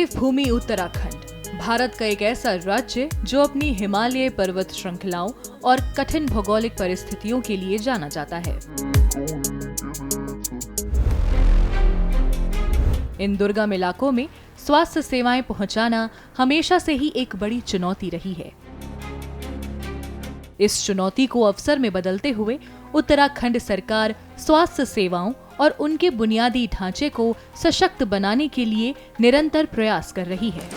देवभूमि उत्तराखंड भारत का एक ऐसा राज्य जो अपनी हिमालय पर्वत श्रृंखलाओं और कठिन भौगोलिक परिस्थितियों के लिए जाना जाता है। इन दुर्गम इलाकों में स्वास्थ्य सेवाएं पहुंचाना हमेशा से ही एक बड़ी चुनौती रही है। इस चुनौती को अवसर में बदलते हुए उत्तराखंड सरकार स्वास्थ्य सेवाओं और उनके बुनियादी ढांचे को सशक्त बनाने के लिए निरंतर प्रयास कर रही है।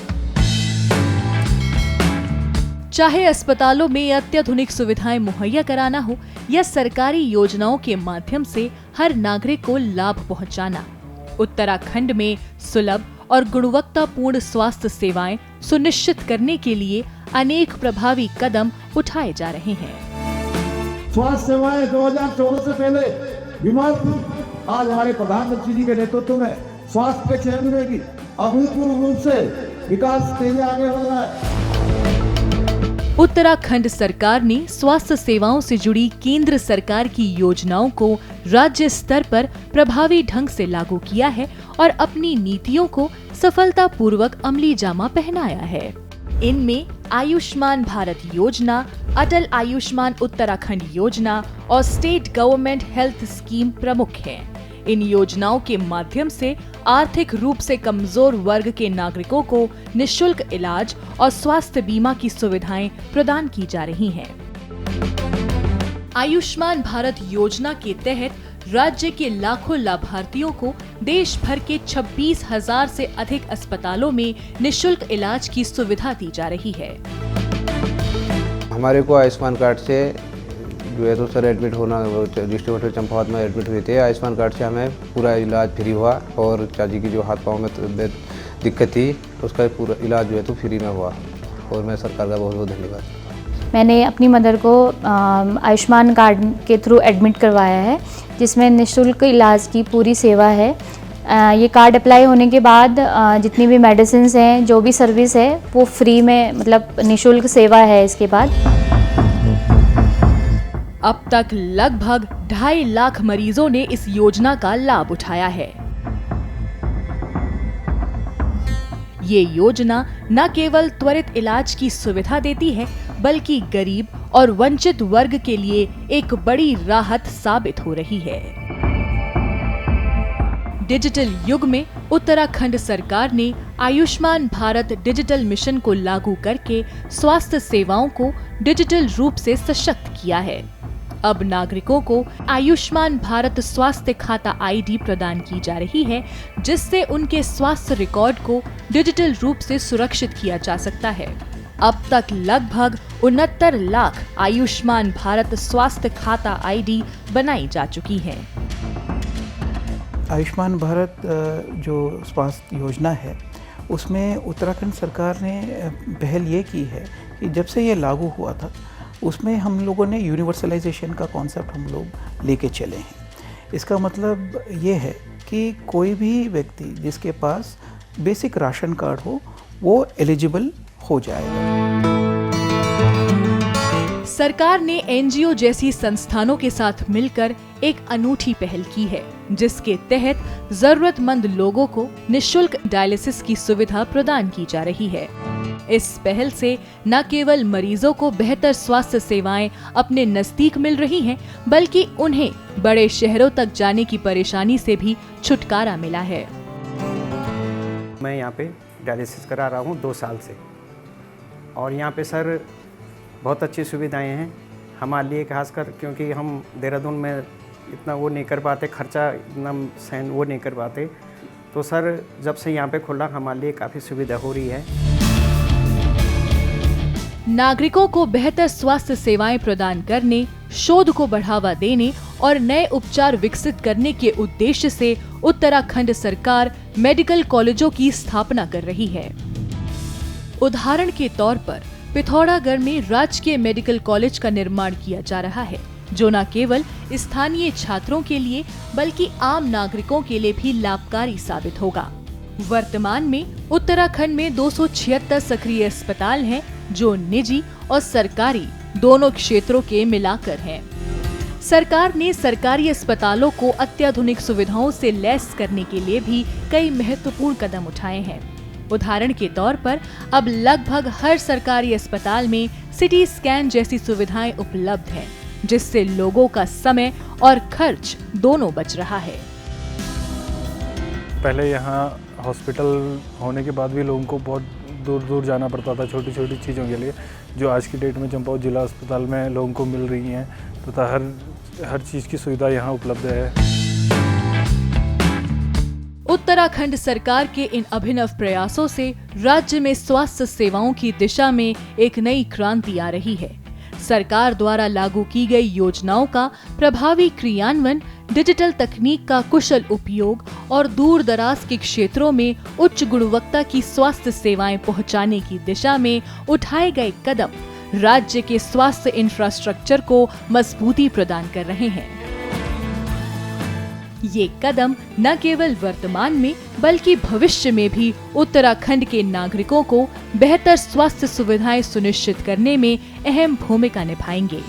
चाहे अस्पतालों में अत्याधुनिक सुविधाएं मुहैया कराना हो या सरकारी योजनाओं के माध्यम से हर नागरिक को लाभ पहुंचाना, उत्तराखंड में सुलभ और गुणवत्तापूर्ण स्वास्थ्य सेवाएं सुनिश्चित करने के लिए अनेक प्रभावी कदम उठाए जा रहे हैं। स्वास्थ्य सेवाएं 2014 से पहले बीमार थी, आज हमारे प्रधानमंत्री जी के नेतृत्व में स्वास्थ्य के क्षेत्र में भी अभूतपूर्व रूप से विकास तेजी आगे हो रहा है। उत्तराखंड सरकार ने स्वास्थ्य सेवाओं से जुड़ी केंद्र सरकार की योजनाओं को राज्य स्तर पर प्रभावी ढंग से लागू किया है और अपनी नीतियों को सफलतापूर्वक अमली जामा पहनाया है। इनमें आयुष्मान भारत योजना, अटल आयुष्मान उत्तराखंड योजना और स्टेट गवर्नमेंट हेल्थ स्कीम प्रमुख हैं। इन योजनाओं के माध्यम से आर्थिक रूप से कमजोर वर्ग के नागरिकों को निःशुल्क इलाज और स्वास्थ्य बीमा की सुविधाएं प्रदान की जा रही हैं। आयुष्मान भारत योजना के तहत राज्य के लाखों लाभार्थियों को देश भर के 26,000 से अधिक अस्पतालों में निःशुल्क इलाज की सुविधा दी जा रही है। हमारे को आयुष्मान कार्ड से जो है तो सर एडमिट होना डिस्ट्रिक्ट चंपावत में एडमिट हुए थे। आयुष्मान कार्ड से हमें पूरा इलाज फ्री हुआ और चाची की जो हाथ पाँव में दिक्कत थी उसका पूरा इलाज जो है तो फ्री में हुआ और मैं सरकार का बहुत बहुत धन्यवाद। मैंने अपनी मदर को आयुष्मान कार्ड के थ्रू एडमिट करवाया है, जिसमें निःशुल्क इलाज की पूरी सेवा है। ये कार्ड अप्लाई होने के बाद जितनी भी मेडिसिन्स हैं, जो भी सर्विस है वो फ्री में, मतलब निःशुल्क सेवा है। इसके बाद अब तक लगभग 2.5 लाख मरीजों ने इस योजना का लाभ उठाया है। ये योजना न केवल त्वरित इलाज की सुविधा देती है, बल्कि गरीब और वंचित वर्ग के लिए एक बड़ी राहत साबित हो रही है। डिजिटल युग में उत्तराखंड सरकार ने आयुष्मान भारत डिजिटल मिशन को लागू करके स्वास्थ्य सेवाओं को डिजिटल रूप से सशक्त किया है। अब नागरिकों को आयुष्मान भारत स्वास्थ्य खाता आईडी प्रदान की जा रही है, जिससे उनके स्वास्थ्य रिकॉर्ड को डिजिटल रूप से सुरक्षित किया जा सकता है। अब तक लगभग 69 लाख आयुष्मान भारत स्वास्थ्य खाता आईडी बनाई जा चुकी है। आयुष्मान भारत जो स्वास्थ्य योजना है उसमें उत्तराखंड सरकार ने पहल ये की है कि जब से ये लागू हुआ था उसमें हम लोगों ने यूनिवर्सलाइजेशन का कॉन्सेप्ट हम लोग लेके चले हैं। इसका मतलब ये है कि कोई भी व्यक्ति जिसके पास बेसिक राशन कार्ड हो वो एलिजिबल हो जाएगा। सरकार ने एनजीओ जैसी संस्थानों के साथ मिलकर एक अनूठी पहल की है, जिसके तहत जरूरतमंद लोगों को निःशुल्क डायलिसिस की सुविधा प्रदान की जा रही है। इस पहल से न केवल मरीजों को बेहतर स्वास्थ्य सेवाएं अपने नजदीक मिल रही हैं, बल्कि उन्हें बड़े शहरों तक जाने की परेशानी से भी छुटकारा मिला है। मैं यहाँ पे डायलिसिस करा रहा हूँ 2 साल से और यहाँ पे सर बहुत अच्छी सुविधाएं हैं हमारे लिए, खासकर क्योंकि हम देहरादून में इतना वो नहीं कर पाते, खर्चा इतना सहन वो नहीं कर पाते। तो सर जब से यहाँ पे खुला हमारे लिए काफ़ी सुविधा हो रही है। नागरिकों को बेहतर स्वास्थ्य सेवाएं प्रदान करने, शोध को बढ़ावा देने और नए उपचार विकसित करने के उद्देश्य से उत्तराखंड सरकार मेडिकल कॉलेजों की स्थापना कर रही है। उदाहरण के तौर पर पिथौरागढ़ में राजकीय मेडिकल कॉलेज का निर्माण किया जा रहा है, जो न केवल स्थानीय छात्रों के लिए बल्कि आम नागरिकों के लिए भी लाभकारी साबित होगा। वर्तमान में उत्तराखंड में 276 सक्रिय अस्पताल हैं, जो निजी और सरकारी दोनों क्षेत्रों के मिलाकर हैं। सरकार ने सरकारी अस्पतालों को अत्याधुनिक सुविधाओं से लैस करने के लिए भी कई महत्वपूर्ण कदम उठाए हैं। उदाहरण के तौर पर अब लगभग हर सरकारी अस्पताल में सिटी स्कैन जैसी सुविधाएं उपलब्ध हैं, जिससे लोगों का समय और खर्च दोनों बच रहा है। पहले यहाँ हॉस्पिटल होने के बाद भी लोगों को बहुत दूर दूर जाना पड़ता था छोटी छोटी चीज़ों के लिए, जो आज की डेट में चंपावत जिला अस्पताल में लोगों को मिल रही हैं तथा हर चीज़ की सुविधा यहाँ उपलब्ध है। उत्तराखंड सरकार के इन अभिनव प्रयासों से राज्य में स्वास्थ्य सेवाओं की दिशा में एक नई क्रांति आ रही है। सरकार द्वारा लागू की गई योजनाओं का प्रभावी क्रियान्वयन, डिजिटल तकनीक का कुशल उपयोग और दूर दराज के क्षेत्रों में उच्च गुणवत्ता की स्वास्थ्य सेवाएं पहुंचाने की दिशा में उठाए गए कदम राज्य के स्वास्थ्य इंफ्रास्ट्रक्चर को मजबूती प्रदान कर रहे हैं। ये कदम न केवल वर्तमान में बल्कि भविष्य में भी उत्तराखंड के नागरिकों को बेहतर स्वास्थ्य सुविधाएं सुनिश्चित करने में अहम भूमिका निभाएंगे।